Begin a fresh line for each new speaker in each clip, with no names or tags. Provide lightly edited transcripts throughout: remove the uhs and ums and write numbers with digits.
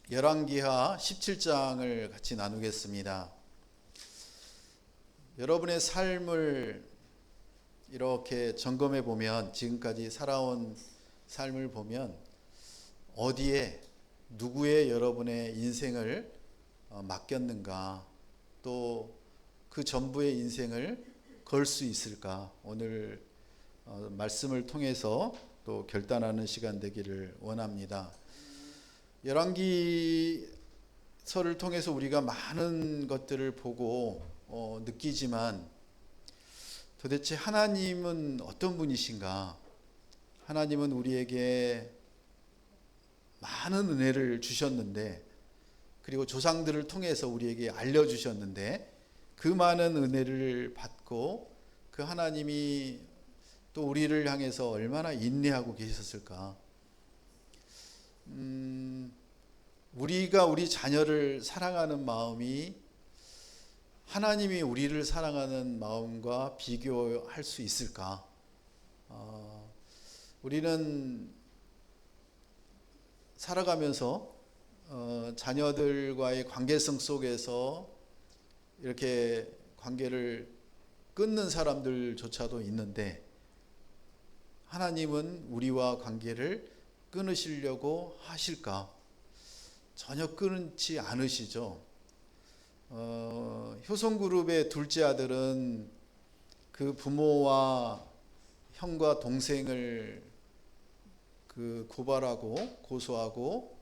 열왕기하 17장을 같이 나누겠습니다. 여러분의 삶을 이렇게 점검해 보면, 지금까지 살아온 삶을 보면 어디에 누구의 여러분의 인생을 맡겼는가, 또 그 전부의 인생을 걸 수 있을까, 오늘 말씀을 통해서 또 결단하는 시간 되기를 원합니다. 열왕기서를 통해서 우리가 많은 것들을 보고 느끼지만, 도대체 하나님은 어떤 분이신가? 하나님은 우리에게 많은 은혜를 주셨는데, 그리고 조상들을 통해서 우리에게 알려주셨는데, 그 많은 은혜를 받고 그 하나님이 또 우리를 향해서 얼마나 인내하고 계셨을까? 우리가 우리 자녀를 사랑하는 마음이 하나님이 우리를 사랑하는 마음과 비교할 수 있을까? 우리는 살아가면서 자녀들과의 관계성 속에서 이렇게 관계를 끊는 사람들조차도 있는데, 하나님은 우리와 관계를 끊으시려고 하실까? 전혀 끊지 않으시죠. 효성그룹의 둘째 아들은 그 부모와 형과 동생을 고발하고 고소하고,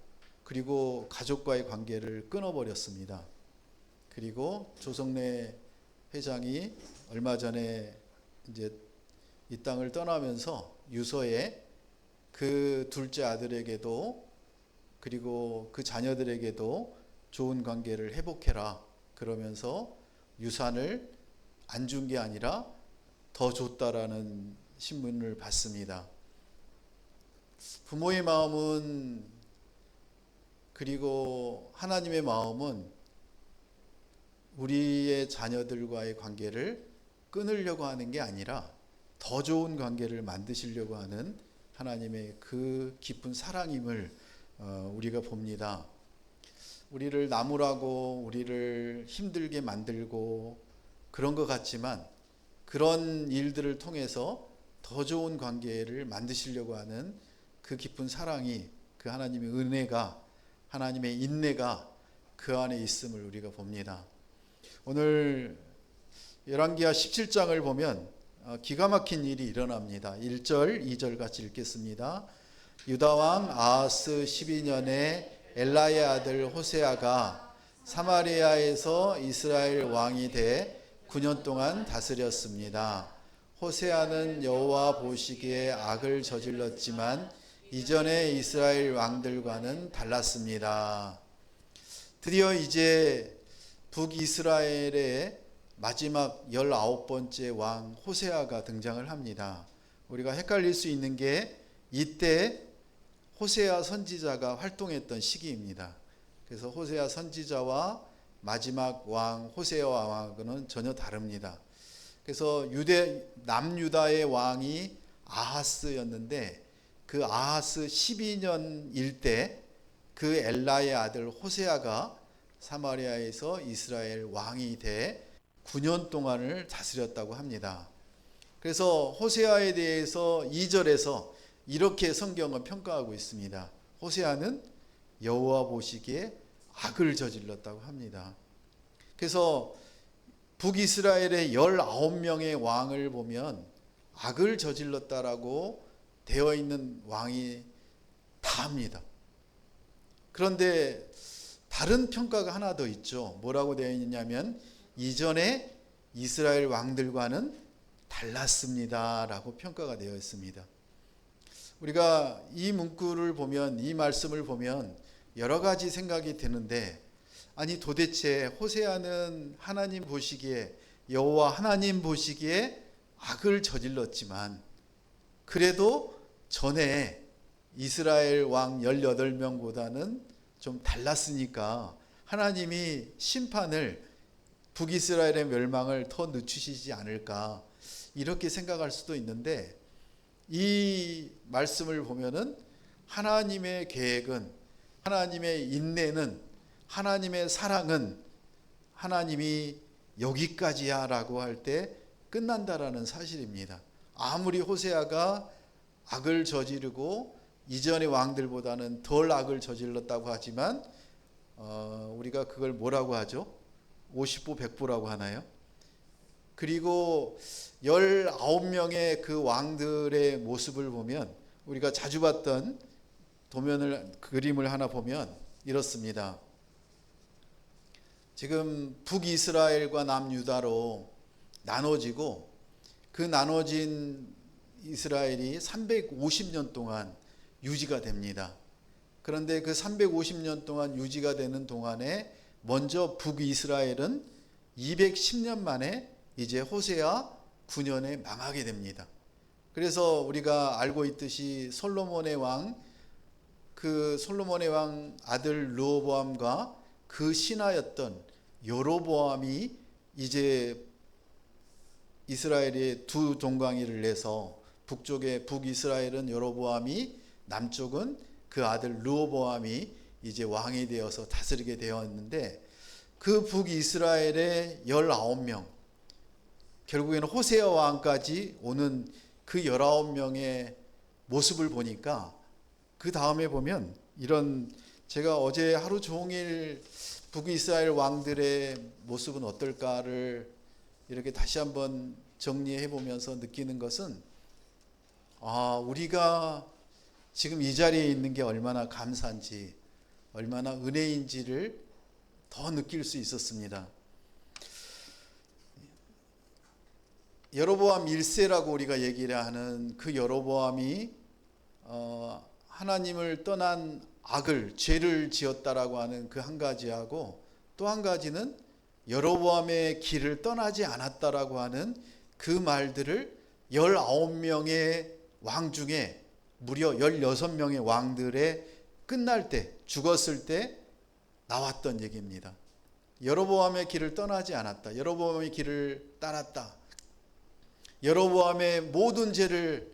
그리고 가족과의 관계를 끊어버렸습니다. 그리고 조성래 회장이 얼마 전에 이제 이 땅을 떠나면서 유서에 그 둘째 아들에게도 그리고 그 자녀들에게도 좋은 관계를 회복해라 그러면서 유산을 안 준 게 아니라 더 줬다라는 신문을 봤습니다. 부모의 마음은, 그리고 하나님의 마음은 우리의 자녀들과의 관계를 끊으려고 하는 게 아니라 더 좋은 관계를 만드시려고 하는 하나님의 그 깊은 사랑임을 우리가 봅니다. 우리를 나무라고 우리를 힘들게 만들고 그런 것 같지만, 그런 일들을 통해서 더 좋은 관계를 만드시려고 하는 그 깊은 사랑이, 그 하나님의 은혜가, 하나님의 인내가 그 안에 있음을 우리가 봅니다. 오늘 열왕기하 17장을 보면 기가 막힌 일이 일어납니다. 1절, 2절 같이 읽겠습니다. 유다왕 아하스 12년에 엘라의 아들 호세아가 사마리아에서 이스라엘 왕이 돼 9년 동안 다스렸습니다. 호세아는 여호와 보시기에 악을 저질렀지만 이전의 이스라엘 왕들과는 달랐습니다. 드디어 이제 북이스라엘의 마지막 19번째 왕 호세아가 등장을 합니다. 우리가 헷갈릴 수 있는 게, 이때 호세아 선지자가 활동했던 시기입니다. 그래서 호세아 선지자와 마지막 왕 호세아 왕하고는 전혀 다릅니다. 그래서 남유다의 왕이 아하스였는데, 그 아하스 12년일 때 그 엘라의 아들 호세아가 사마리아에서 이스라엘 왕이 돼 9년 동안을 다스렸다고 합니다. 그래서 호세아에 대해서 2절에서 이렇게 성경은 평가하고 있습니다. 호세아는 여호와 보시기에 악을 저질렀다고 합니다. 그래서 북이스라엘의 19명의 왕을 보면 악을 저질렀다라고 되어 있는 왕이 다 합니다. 그런데 다른 평가가 하나 더 있죠. 뭐라고 되어 있냐면, 이전에 이스라엘 왕들과는 달랐습니다 라고 평가가 되어 있습니다. 우리가 이 문구를 보면, 이 말씀을 보면 여러 가지 생각이 드는데, 아니 도대체 호세아는 하나님 보시기에, 여호와 하나님 보시기에 악을 저질렀지만, 그래도 전에 이스라엘 왕 18명보다는 좀 달랐으니까 하나님이 심판을, 북이스라엘의 멸망을 더 늦추시지 않을까, 이렇게 생각할 수도 있는데, 이 말씀을 보면은 하나님의 계획은 하나님의 인내는, 하나님의 사랑은 하나님이 여기까지야 라고 할 때 끝난다라는 사실입니다. 아무리 호세아가 악을 저지르고 이전의 왕들보다는 덜 악을 저질렀다고 하지만 우리가 그걸 뭐라고 하죠? 50부 100부라고 하나요? 그리고 19명의 그 왕들의 모습을 보면, 우리가 자주 봤던 그림을 하나 보면 이렇습니다. 지금 북이스라엘과 남유다로 나눠지고, 그 나눠진 이스라엘이 350년 동안 유지가 됩니다. 그런데 그 350년 동안 유지가 되는 동안에 먼저 북이스라엘은 210년 만에 이제 호세아 9년에 망하게 됩니다. 그래서 우리가 알고 있듯이 솔로몬의 왕 아들 르호보암과 그 신하였던 여로보암이 이제 이스라엘의 두 동강이를 내서, 북쪽에 북이스라엘은 여로보암이, 남쪽은 그 아들 르호보암이 이제 왕이 되어서 다스리게 되었는데, 그 북이스라엘의 19명, 결국에는 호세아 왕까지 오는 그 19명의 모습을 보니까, 그 다음에 보면 이런, 제가 어제 하루 종일 북이스라엘 왕들의 모습은 어떨까를 이렇게 다시 한번 정리해 보면서 느끼는 것은, 우리가 지금 이 자리에 있는 게 얼마나 감사한지, 얼마나 은혜인지를 더 느낄 수 있었습니다. 여로보암 1세라고 우리가 얘기를 하는 그 여로보암이 하나님을 떠난 악을, 죄를 지었다라고 하는 그 한 가지하고, 또 한 가지는 여로보암의 길을 떠나지 않았다라고 하는 그 말들을 19명의 왕 중에 무려 16명의 왕들의 끝날 때, 죽었을 때 나왔던 얘기입니다. 여로보암의 길을 떠나지 않았다, 여로보암의 길을 따랐다, 여로보암의 모든 죄를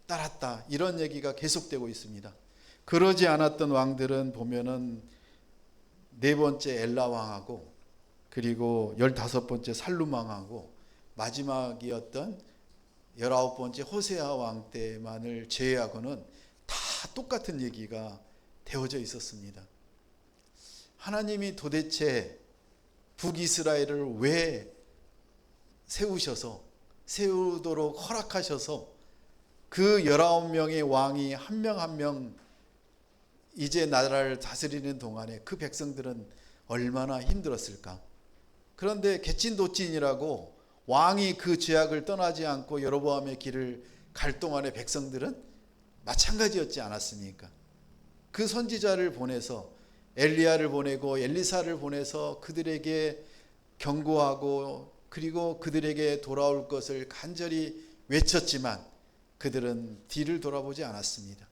따랐다, 이런 얘기가 계속되고 있습니다. 그러지 않았던 왕들은 보면은 네 번째 엘라 왕하고, 그리고 15번째 살룸 왕하고, 마지막이었던 19번째 호세아 왕 때만을 제외하고는 다 똑같은 얘기가 되어져 있었습니다. 하나님이 도대체 북이스라엘을 왜 세우도록 허락하셔서 그 19명의 왕이 한 명 한 명 이제 나라를 다스리는 동안에 그 백성들은 얼마나 힘들었을까. 그런데 개찐도찐이라고 왕이 그 죄악을 떠나지 않고 여로보암의 길을 갈 동안에 백성들은 마찬가지였지 않았습니까? 그 선지자를 보내서, 엘리야를 보내고 엘리사를 보내서 그들에게 경고하고, 그리고 그들에게 돌아올 것을 간절히 외쳤지만 그들은 뒤를 돌아보지 않았습니다.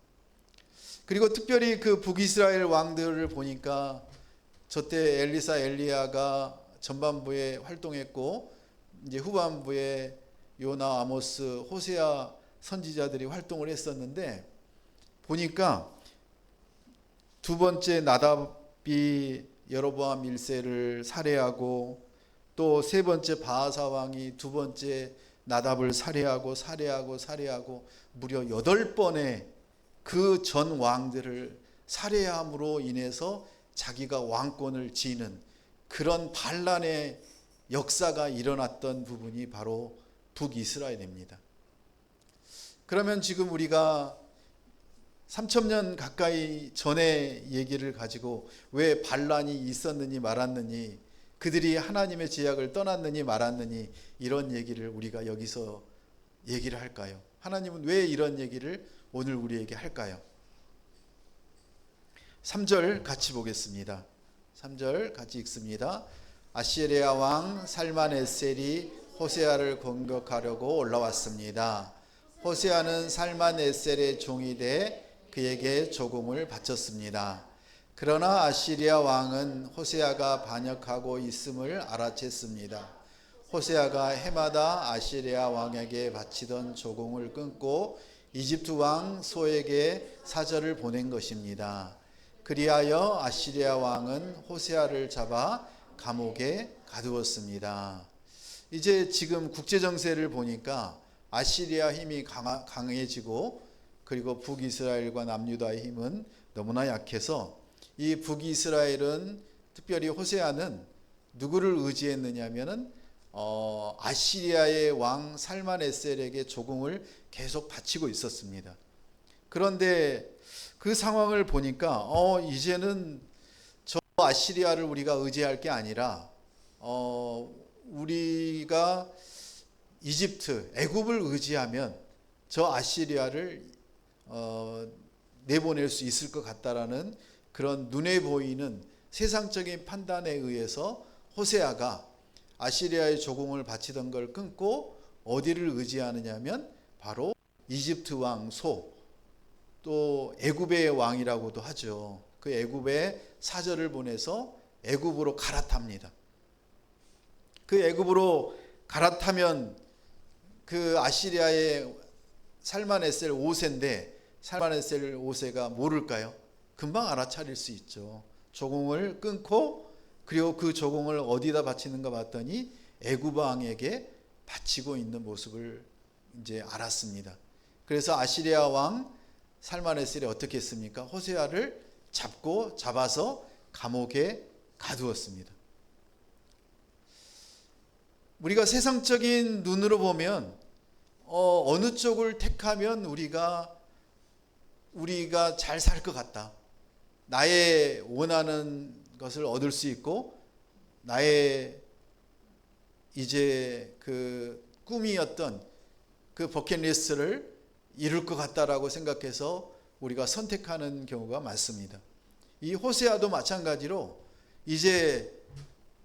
그리고 특별히 그 북이스라엘 왕들을 보니까, 저때 엘리사, 엘리야가 전반부에 활동했고, 이제 후반부에 요나, 아모스, 호세아 선지자들이 활동을 했었는데, 보니까 두 번째 나답이 여로보암 1세를 살해하고, 또 세 번째 바하사 왕이 두 번째 나답을 살해하고 무려 8번의 그 전 왕들을 살해함으로 인해서 자기가 왕권을 지는 그런 반란의 역사가 일어났던 부분이 바로 북이스라엘입니다. 그러면 지금 우리가 3000년 가까이 전의 얘기를 가지고 왜 반란이 있었느니 말았느니, 그들이 하나님의 제약을 떠났느니 말았느니, 이런 얘기를 우리가 여기서 얘기를 할까요? 하나님은 왜 이런 얘기를 오늘 우리에게 할까요? 3절 같이 보겠습니다. 3절 같이 읽습니다. 아시리아 왕 살만에셀이 호세아를 공격하려고 올라왔습니다. 호세아는 살만에셀의 종이 돼 그에게 조공을 바쳤습니다. 그러나 아시리아 왕은 호세아가 반역하고 있음을 알아챘습니다. 호세아가 해마다 아시리아 왕에게 바치던 조공을 끊고 이집트 왕 소에게 사절을 보낸 것입니다. 그리하여 아시리아 왕은 호세아를 잡아 감옥에 가두었습니다. 이제 지금 국제 정세를 보니까 아시리아 힘이 강해지고 그리고 북이스라엘과 남유다의 힘은 너무나 약해서 이 북이스라엘은 특별히 호세아는 누구를 의지했느냐면은 아시리아의 왕 살만에셀에게 조공을 계속 바치고 있었습니다. 그런데 그 상황을 보니까 이제는 저 아시리아를 우리가 의지할 게 아니라 우리가 이집트, 애굽을 의지하면 저 아시리아를 내보낼 수 있을 것 같다라는 그런 눈에 보이는 세상적인 판단에 의해서 호세아가 아시리아의 조공을 바치던 걸 끊고 어디를 의지하느냐면 바로 이집트 왕 소, 또 애굽의 왕이라고도 하죠. 그 애굽에 사절을 보내서 애굽으로 갈아탑니다. 그 애굽으로 갈아타면 그 아시리아의 살만에셀 5세인데 살만에셀 5세가 모를까요? 금방 알아차릴 수 있죠. 조공을 끊고 그리고 그 조공을 어디다 바치는가 봤더니 애굽 왕에게 바치고 있는 모습을 이제 알았습니다. 그래서 아시리아 왕 살만에셀이 어떻게 했습니까? 호세아를 잡아서 감옥에 가두었습니다. 우리가 세상적인 눈으로 보면 어느 쪽을 택하면 우리가 잘 살 것 같다. 나의 원하는 것을 얻을 수 있고 나의 이제 그 꿈이었던 그 버킷리스트를 이룰 것 같다라고 생각해서 우리가 선택하는 경우가 많습니다. 이 호세아도 마찬가지로 이제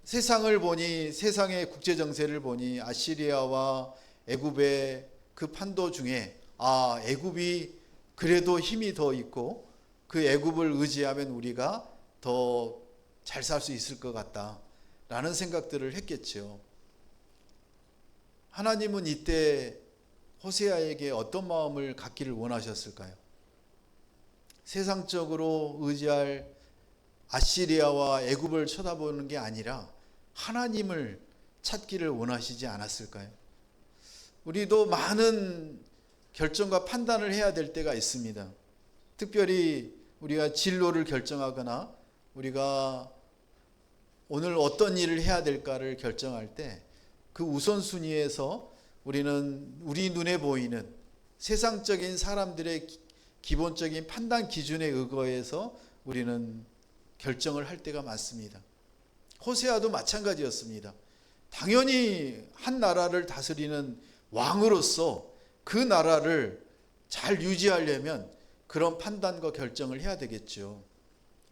세상을 보니 세상의 국제 정세를 보니 아시리아와 애굽의 그 판도 중에 애굽이 그래도 힘이 더 있고 그 애굽을 의지하면 우리가 더 잘 살 수 있을 것 같다라는 생각들을 했겠죠. 하나님은 이때 호세아에게 어떤 마음을 갖기를 원하셨을까요? 세상적으로 의지할 아시리아와 애굽을 쳐다보는 게 아니라 하나님을 찾기를 원하시지 않았을까요? 우리도 많은 결정과 판단을 해야 될 때가 있습니다. 특별히 우리가 진로를 결정하거나 우리가 오늘 어떤 일을 해야 될까를 결정할 때 그 우선순위에서 우리는 우리 눈에 보이는 세상적인 사람들의 기본적인 판단 기준에 의거해서 우리는 결정을 할 때가 많습니다. 호세아도 마찬가지였습니다. 당연히 한 나라를 다스리는 왕으로서 그 나라를 잘 유지하려면 그런 판단과 결정을 해야 되겠죠.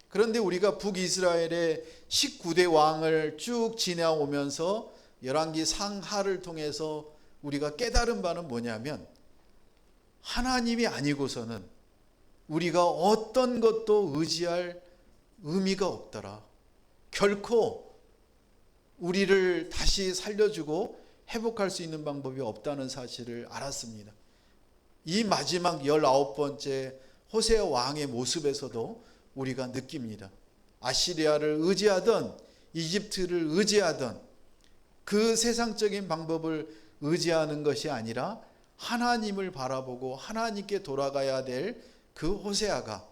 그런데 우리가 북이스라엘의 19대 왕을 쭉 지나오면서 열왕기 상하를 통해서 우리가 깨달은 바는 뭐냐면 하나님이 아니고서는 우리가 어떤 것도 의지할 의미가 없더라. 결코 우리를 다시 살려주고 회복할 수 있는 방법이 없다는 사실을 알았습니다. 이 마지막 19번째 호세아 왕의 모습에서도 우리가 느낍니다. 아시리아를 의지하던 이집트를 의지하던 그 세상적인 방법을 의지하는 것이 아니라 하나님을 바라보고 하나님께 돌아가야 될 그 호세아가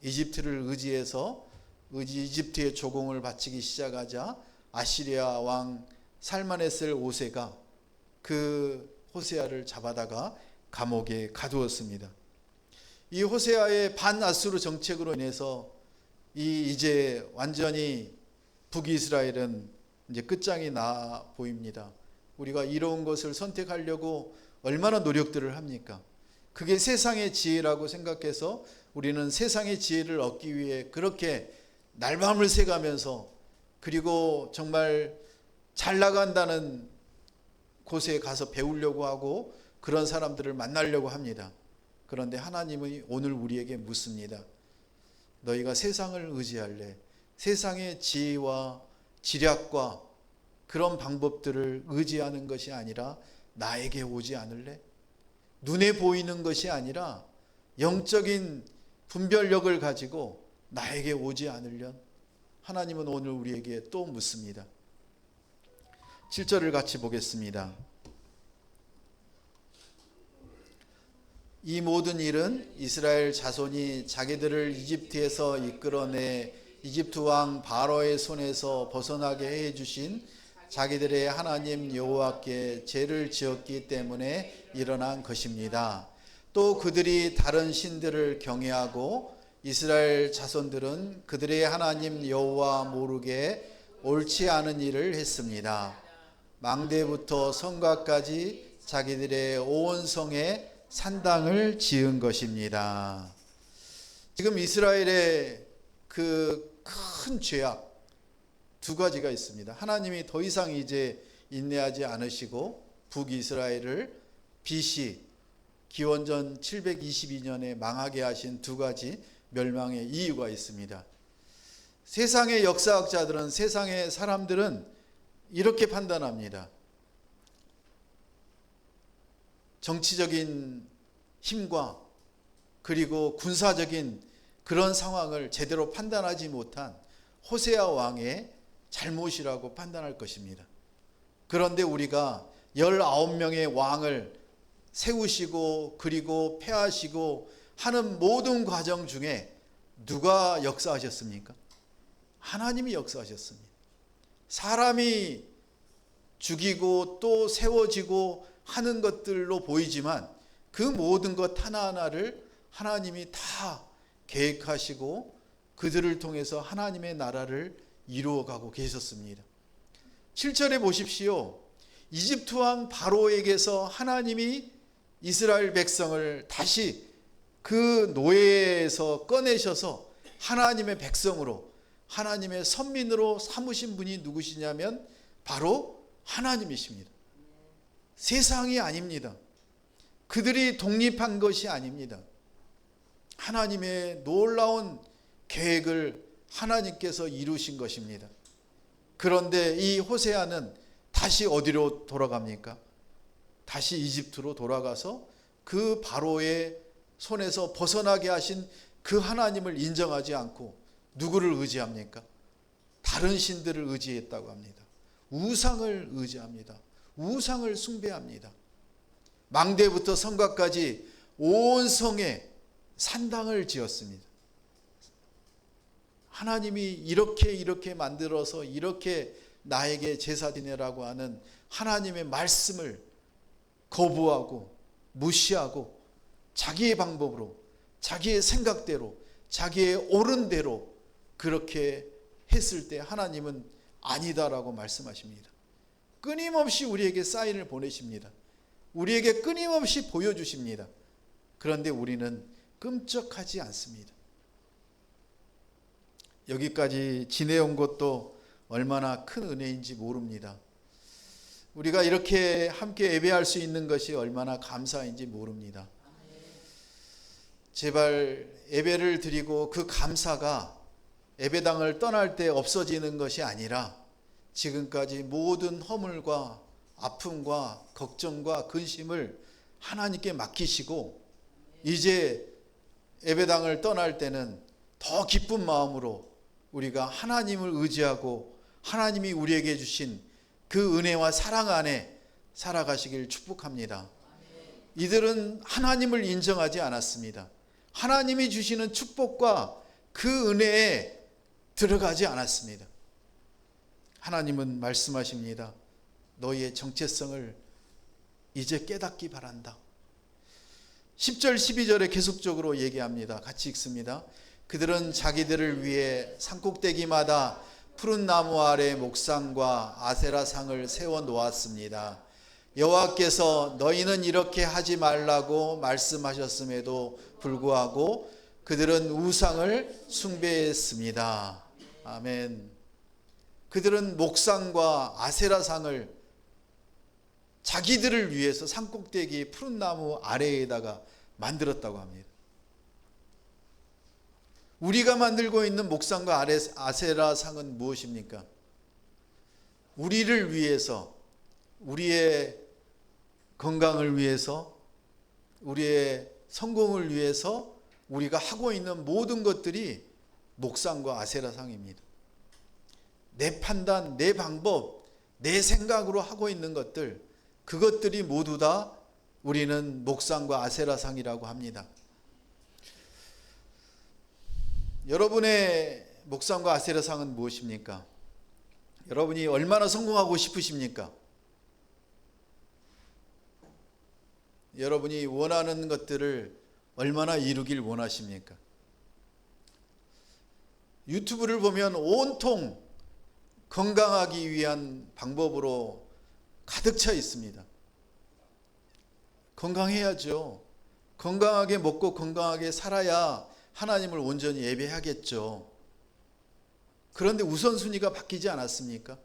이집트를 의지해서 이집트의 조공을 바치기 시작하자 아시리아 왕 살만에셀 5세가 그 호세아를 잡아다가 감옥에 가두었습니다. 이 호세아의 반아수르 정책으로 인해서 이제 완전히 북이스라엘은 이제 끝장이 나 보입니다. 우리가 이로운 것을 선택하려고 얼마나 노력들을 합니까? 그게 세상의 지혜라고 생각해서 우리는 세상의 지혜를 얻기 위해 그렇게 날밤을 새가면서 그리고 정말 잘 나간다는 곳에 가서 배우려고 하고 그런 사람들을 만나려고 합니다. 그런데 하나님이 오늘 우리에게 묻습니다. 너희가 세상을 의지할래? 세상의 지혜와 지략과 그런 방법들을 의지하는 것이 아니라 나에게 오지 않을래? 눈에 보이는 것이 아니라 영적인 분별력을 가지고 나에게 오지 않으련? 하나님은 오늘 우리에게 또 묻습니다. 7절을 같이 보겠습니다. 이 모든 일은 이스라엘 자손이 자기들을 이집트에서 이끌어내 이집트 왕 바로의 손에서 벗어나게 해 주신 자기들의 하나님 여호와께 죄를 지었기 때문에 일어난 것입니다. 또 그들이 다른 신들을 경외하고 이스라엘 자손들은 그들의 하나님 여호와 모르게 옳지 않은 일을 했습니다. 망대부터 성곽까지 자기들의 온 성에 산당을 지은 것입니다. 지금 이스라엘의 그 큰 죄악 두 가지가 있습니다. 하나님이 더 이상 이제 인내하지 않으시고 북이스라엘을 BC 기원전 722년에 망하게 하신 두 가지 멸망의 이유가 있습니다. 세상의 역사학자들은, 세상의 사람들은 이렇게 판단합니다. 정치적인 힘과 그리고 군사적인 그런 상황을 제대로 판단하지 못한 호세아 왕의 잘못이라고 판단할 것입니다. 그런데 우리가 19명의 왕을 세우시고 그리고 폐하시고 하는 모든 과정 중에 누가 역사하셨습니까? 하나님이 역사하셨습니다. 사람이 죽이고 또 세워지고 하는 것들로 보이지만 그 모든 것 하나하나를 하나님이 다 계획하시고 그들을 통해서 하나님의 나라를 이루어가고 계셨습니다. 7절에 보십시오. 이집트 왕 바로에게서 하나님이 이스라엘 백성을 다시 그 노예에서 꺼내셔서 하나님의 백성으로, 하나님의 선민으로 삼으신 분이 누구시냐면 바로 하나님이십니다. 세상이 아닙니다. 그들이 독립한 것이 아닙니다. 하나님의 놀라운 계획을 하나님께서 이루신 것입니다. 그런데 이 호세아는 다시 어디로 돌아갑니까? 다시 이집트로 돌아가서 그 바로의 손에서 벗어나게 하신 그 하나님을 인정하지 않고 누구를 의지합니까? 다른 신들을 의지했다고 합니다. 우상을 의지합니다. 우상을 숭배합니다. 망대부터 성곽까지 온 성에 산당을 지었습니다. 하나님이 이렇게 만들어서 이렇게 나에게 제사 지내라고 하는 하나님의 말씀을 거부하고 무시하고 자기의 방법으로, 자기의 생각대로, 자기의 옳은 대로 그렇게 했을 때 하나님은 아니다라고 말씀하십니다. 끊임없이 우리에게 사인을 보내십니다. 우리에게 끊임없이 보여주십니다. 그런데 우리는 끔찍하지 않습니다. 여기까지 지내온 것도 얼마나 큰 은혜인지 모릅니다. 우리가 이렇게 함께 예배할 수 있는 것이 얼마나 감사인지 모릅니다. 제발 예배를 드리고 그 감사가 예배당을 떠날 때 없어지는 것이 아니라 지금까지 모든 허물과 아픔과 걱정과 근심을 하나님께 맡기시고 이제 예배당을 떠날 때는 더 기쁜 마음으로 우리가 하나님을 의지하고 하나님이 우리에게 주신 그 은혜와 사랑 안에 살아가시길 축복합니다. 이들은 하나님을 인정하지 않았습니다. 하나님이 주시는 축복과 그 은혜에 들어가지 않았습니다. 하나님은 말씀하십니다. 너희의 정체성을 이제 깨닫기 바란다. 10절 12절에 계속적으로 얘기합니다. 같이 읽습니다. 그들은 자기들을 위해 산꼭대기마다 푸른 나무 아래 목상과 아세라상을 세워 놓았습니다. 여호와께서 너희는 이렇게 하지 말라고 말씀하셨음에도 불구하고 그들은 우상을 숭배했습니다. 아멘. 그들은 목상과 아세라상을 자기들을 위해서 산꼭대기 푸른 나무 아래에다가 만들었다고 합니다. 우리가 만들고 있는 목상과 아세라상은 무엇입니까? 우리를 위해서, 우리의 건강을 위해서, 우리의 성공을 위해서 우리가 하고 있는 모든 것들이 목상과 아세라상입니다. 내 판단, 내 방법, 내 생각으로 하고 있는 것들, 그것들이 모두 다 우리는 목상과 아세라상이라고 합니다. 여러분의 목상과 아세라상은 무엇입니까? 여러분이 얼마나 성공하고 싶으십니까? 여러분이 원하는 것들을 얼마나 이루길 원하십니까? 유튜브를 보면 온통 건강하기 위한 방법으로 가득 차 있습니다. 건강해야죠. 건강하게 먹고 건강하게 살아야 하나님을 온전히 예배하겠죠. 그런데 우선순위가 바뀌지 않았습니까?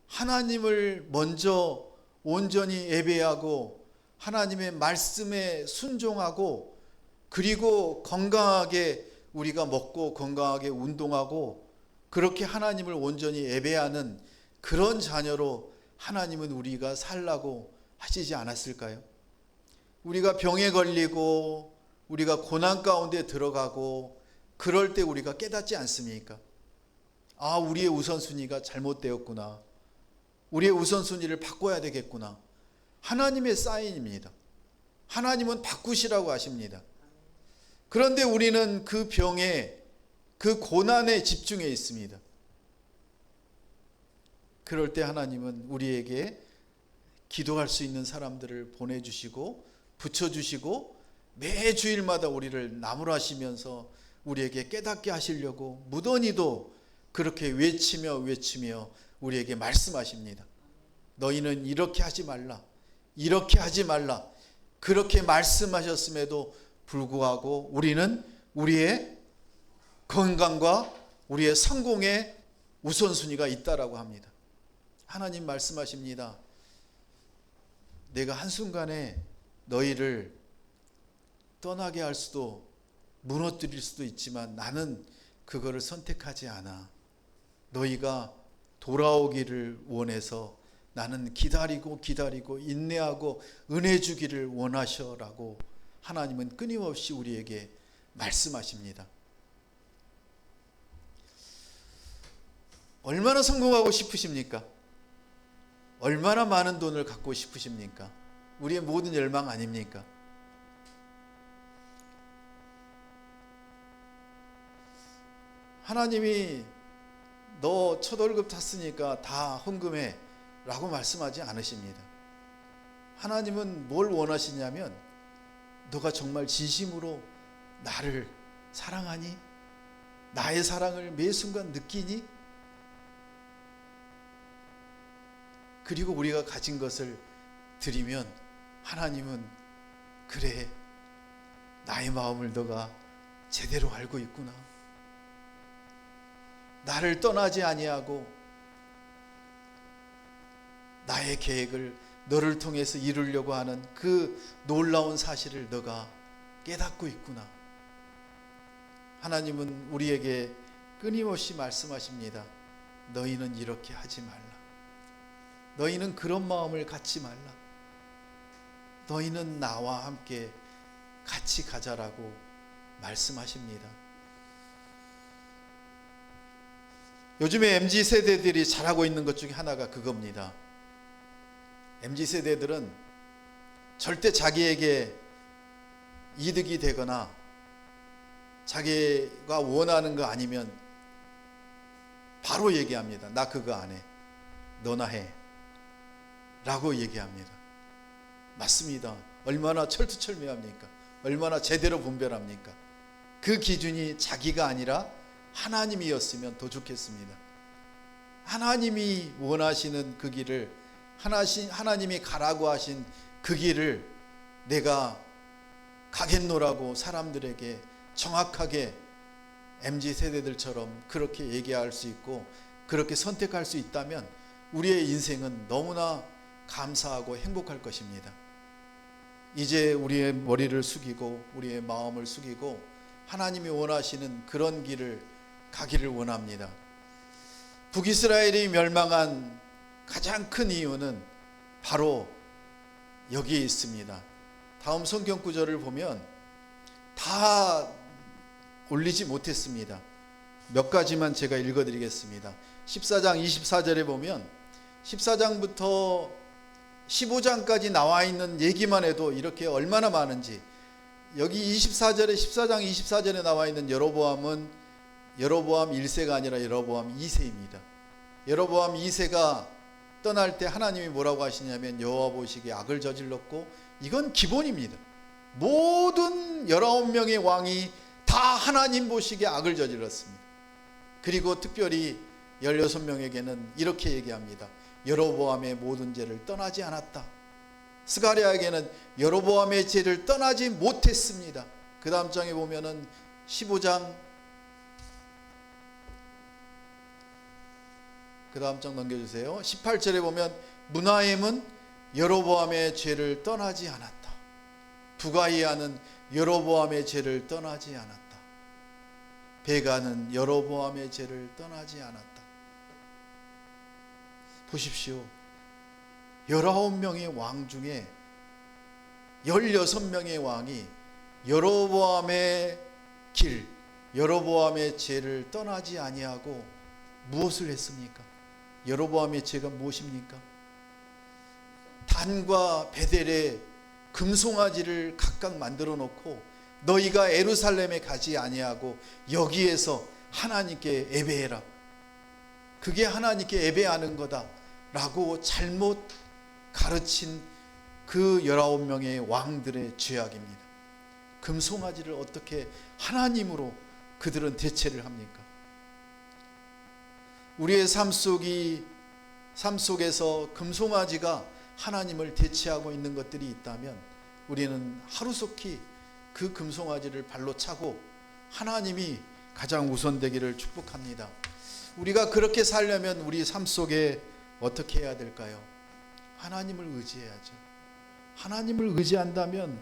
하나님을 먼저 온전히 예배하고 하나님의 말씀에 순종하고 그리고 건강하게 우리가 먹고 건강하게 운동하고 그렇게 하나님을 온전히 예배하는 그런 자녀로 하나님은 우리가 살라고 하시지 않았을까요? 우리가 병에 걸리고 우리가 고난 가운데 들어가고 그럴 때 우리가 깨닫지 않습니까? 아, 우리의 우선순위가 잘못되었구나. 우리의 우선순위를 바꿔야 되겠구나. 하나님의 사인입니다. 하나님은 바꾸시라고 하십니다. 그런데 우리는 그 병에, 그 고난에 집중해 있습니다. 그럴 때 하나님은 우리에게 기도할 수 있는 사람들을 보내주시고 붙여주시고 매 주일마다 우리를 나무라시면서 우리에게 깨닫게 하시려고 무던히도 그렇게 외치며 우리에게 말씀하십니다. 너희는 이렇게 하지 말라. 이렇게 하지 말라. 그렇게 말씀하셨음에도 불구하고 우리는 우리의 건강과 우리의 성공에 우선순위가 있다라고 합니다. 하나님 말씀하십니다. 내가 한순간에 너희를 떠나게 할 수도 무너뜨릴 수도 있지만 나는 그거를 선택하지 않아. 너희가 돌아오기를 원해서 나는 기다리고 인내하고 은혜 주기를 원하셔라고 하나님은 끊임없이 우리에게 말씀하십니다. 얼마나 성공하고 싶으십니까? 얼마나 많은 돈을 갖고 싶으십니까? 우리의 모든 열망 아닙니까? 하나님이 너 첫 월급 탔으니까 다 헌금해 라고 말씀하지 않으십니다. 하나님은 뭘 원하시냐면 너가 정말 진심으로 나를 사랑하니? 나의 사랑을 매 순간 느끼니? 그리고 우리가 가진 것을 드리면 하나님은 그래, 나의 마음을 너가 제대로 알고 있구나. 나를 떠나지 아니하고 나의 계획을 너를 통해서 이루려고 하는 그 놀라운 사실을 너가 깨닫고 있구나. 하나님은 우리에게 끊임없이 말씀하십니다. 너희는 이렇게 하지 말라. 너희는 그런 마음을 갖지 말라. 너희는 나와 함께 같이 가자라고 말씀하십니다. 요즘에 MZ세대들이 잘하고 있는 것 중에 하나가 그겁니다. MZ세대들은 절대 자기에게 이득이 되거나 자기가 원하는 거 아니면 바로 얘기합니다. 나 그거 안 해. 너나 해. 라고 얘기합니다. 맞습니다. 얼마나 철두철미합니까? 얼마나 제대로 분별합니까? 그 기준이 자기가 아니라 하나님이었으면 더 좋겠습니다. 하나님이 원하시는 그 길을, 하나님이 가라고 하신 그 길을 내가 가겠노라고 사람들에게 정확하게 MZ세대들처럼 그렇게 얘기할 수 있고 그렇게 선택할 수 있다면 우리의 인생은 너무나 감사하고 행복할 것입니다. 이제 우리의 머리를 숙이고 우리의 마음을 숙이고 하나님이 원하시는 그런 길을 가기를 원합니다. 북이스라엘이 멸망한 가장 큰 이유는 바로 여기에 있습니다. 다음 성경 구절을 보면 다 올리지 못했습니다. 몇 가지만 제가 읽어드리겠습니다. 14장 24절에 보면 14장부터 15장까지 나와 있는 얘기만 해도 이렇게 얼마나 많은지, 여기 14장 24절에 나와 있는 여로보암은 여로보암 1세가 아니라 여로보암 2세입니다. 여로보암 2세가 떠날 때 하나님이 뭐라고 하시냐면 여호와 보시기에 악을 저질렀고, 이건 기본입니다. 모든 19명의 왕이 다 하나님 보시기에 악을 저질렀습니다. 그리고 특별히 16명에게는 이렇게 얘기합니다. 여로보암의 모든 죄를 떠나지 않았다. 스가랴에게는 여로보암의 죄를 떠나지 못했습니다. 그 다음 장에 보면은 15장, 그 다음 장 넘겨주세요. 18절에 보면 므나헴은 여로보암의 죄를 떠나지 않았다. 부가이아는 여로보암의 죄를 떠나지 않았다. 베가는 여로보암의 죄를 떠나지 않았다. 보십시오. 19명의 왕 중에 16명의 왕이 여로보암의 길, 여로보암의 죄를 떠나지 아니하고 무엇을 했습니까? 여로보암의 죄가 무엇입니까? 단과 베델에 금송아지를 각각 만들어 놓고 너희가 예루살렘에 가지 아니하고 여기에서 하나님께 예배해라. 그게 하나님께 예배하는 거다 라고 잘못 가르친 그 19명의 왕들의 죄악입니다. 금송아지를 어떻게 하나님으로 그들은 대체를 합니까? 우리의 삶 속에서 금송아지가 하나님을 대체하고 있는 것들이 있다면 우리는 하루속히 그 금송아지를 발로 차고 하나님이 가장 우선되기를 축복합니다. 우리가 그렇게 살려면 우리 삶 속에 어떻게 해야 될까요? 하나님을 의지해야죠. 하나님을 의지한다면,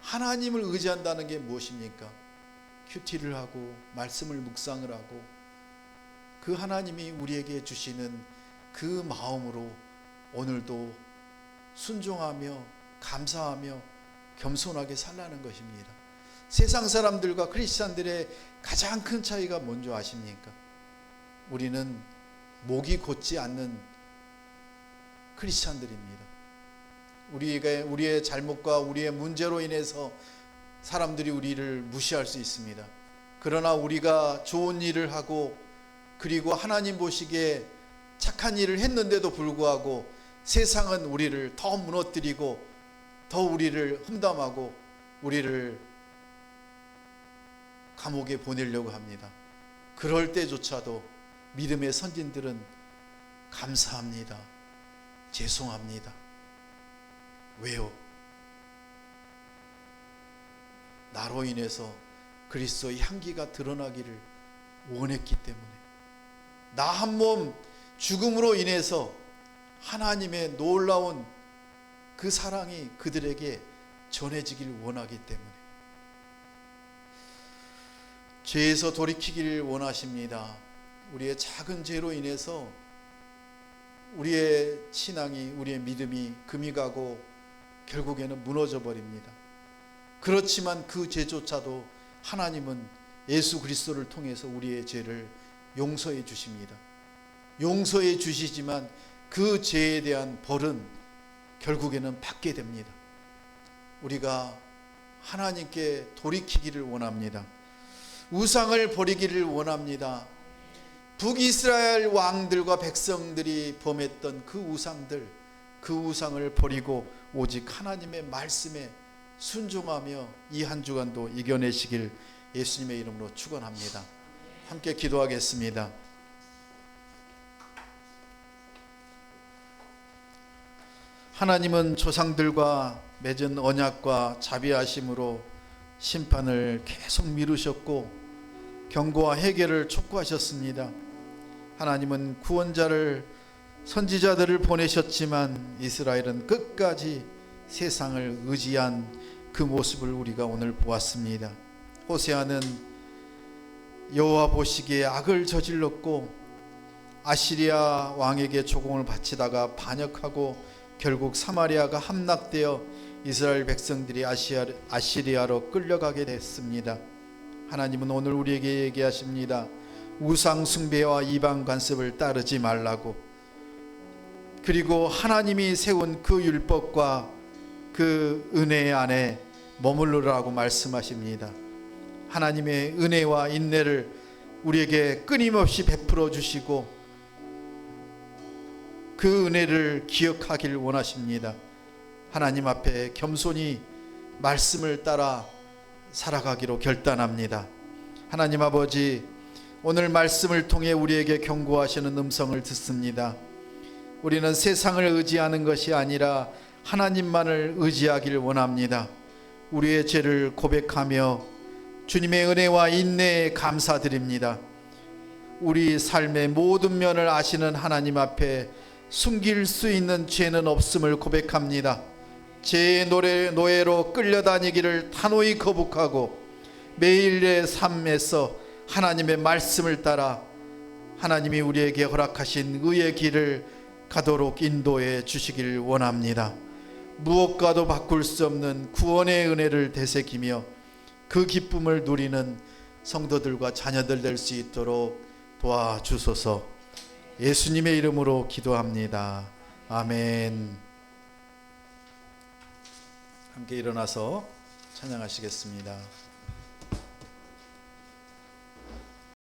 하나님을 의지한다는 게 무엇입니까? 큐티를 하고 말씀을 묵상을 하고 그 하나님이 우리에게 주시는 그 마음으로 오늘도 순종하며 감사하며 겸손하게 살라는 것입니다. 세상 사람들과 크리스찬들의 가장 큰 차이가 뭔지 아십니까? 우리는 목이 곧지 않는 크리스찬들입니다. 우리의 잘못과 우리의 문제로 인해서 사람들이 우리를 무시할 수 있습니다. 그러나 우리가 좋은 일을 하고 그리고 하나님 보시기에 착한 일을 했는데도 불구하고 세상은 우리를 더 무너뜨리고 더 우리를 험담하고 우리를 감옥에 보내려고 합니다. 그럴 때조차도 믿음의 선진들은 감사합니다. 죄송합니다. 왜요? 나로 인해서 그리스도의 향기가 드러나기를 원했기 때문에, 나 한 몸 죽음으로 인해서 하나님의 놀라운 그 사랑이 그들에게 전해지길 원하기 때문에, 죄에서 돌이키기를 원하십니다. 우리의 작은 죄로 인해서 우리의 신앙이, 우리의 믿음이 금이 가고 결국에는 무너져 버립니다. 그렇지만 그 죄조차도 하나님은 예수 그리스도를 통해서 우리의 죄를 용서해 주십니다. 용서해 주시지만 그 죄에 대한 벌은 결국에는 받게 됩니다. 우리가 하나님께 돌이키기를 원합니다. 우상을 버리기를 원합니다. 북이스라엘 왕들과 백성들이 범했던 그 우상들, 그 우상을 버리고 오직 하나님의 말씀에 순종하며 이 한 주간도 이겨내시길 예수님의 이름으로 축원합니다. 함께 기도하겠습니다. 하나님은 조상들과 맺은 언약과 자비하심으로 심판을 계속 미루셨고 경고와 해결을 촉구하셨습니다. 하나님은 구원자를, 선지자들을 보내셨지만 이스라엘은 끝까지 세상을 의지한 그 모습을 우리가 오늘 보았습니다. 호세아는 여호와 보시기에 악을 저질렀고 아시리아 왕에게 조공을 바치다가 반역하고 결국 사마리아가 함락되어 이스라엘 백성들이 아시리아로 끌려가게 됐습니다. 하나님은 오늘 우리에게 얘기하십니다. 우상 숭배와 이방 관습을 따르지 말라고. 그리고 하나님이 세운 그 율법과 그 은혜 안에 머무르라고 말씀하십니다. 하나님의 은혜와 인내를 우리에게 끊임없이 베풀어 주시고 그 은혜를 기억하길 원하십니다. 하나님 앞에 겸손히 말씀을 따라 살아가기로 결단합니다. 하나님 아버지, 오늘 말씀을 통해 우리에게 경고하시는 음성을 듣습니다. 우리는 세상을 의지하는 것이 아니라 하나님만을 의지하길 원합니다. 우리의 죄를 고백하며 주님의 은혜와 인내에 감사드립니다. 우리 삶의 모든 면을 아시는 하나님 앞에 숨길 수 있는 죄는 없음을 고백합니다. 죄의 노예로 끌려다니기를 단호히 거북하고 매일의 삶에서 하나님의 말씀을 따라 하나님이 우리에게 허락하신 의의 길을 가도록 인도해 주시길 원합니다. 무엇과도 바꿀 수 없는 구원의 은혜를 되새기며 그 기쁨을 누리는 성도들과 자녀들 될 수 있도록 도와주소서. 예수님의 이름으로 기도합니다. 아멘. 함께 일어나서 찬양하시겠습니다.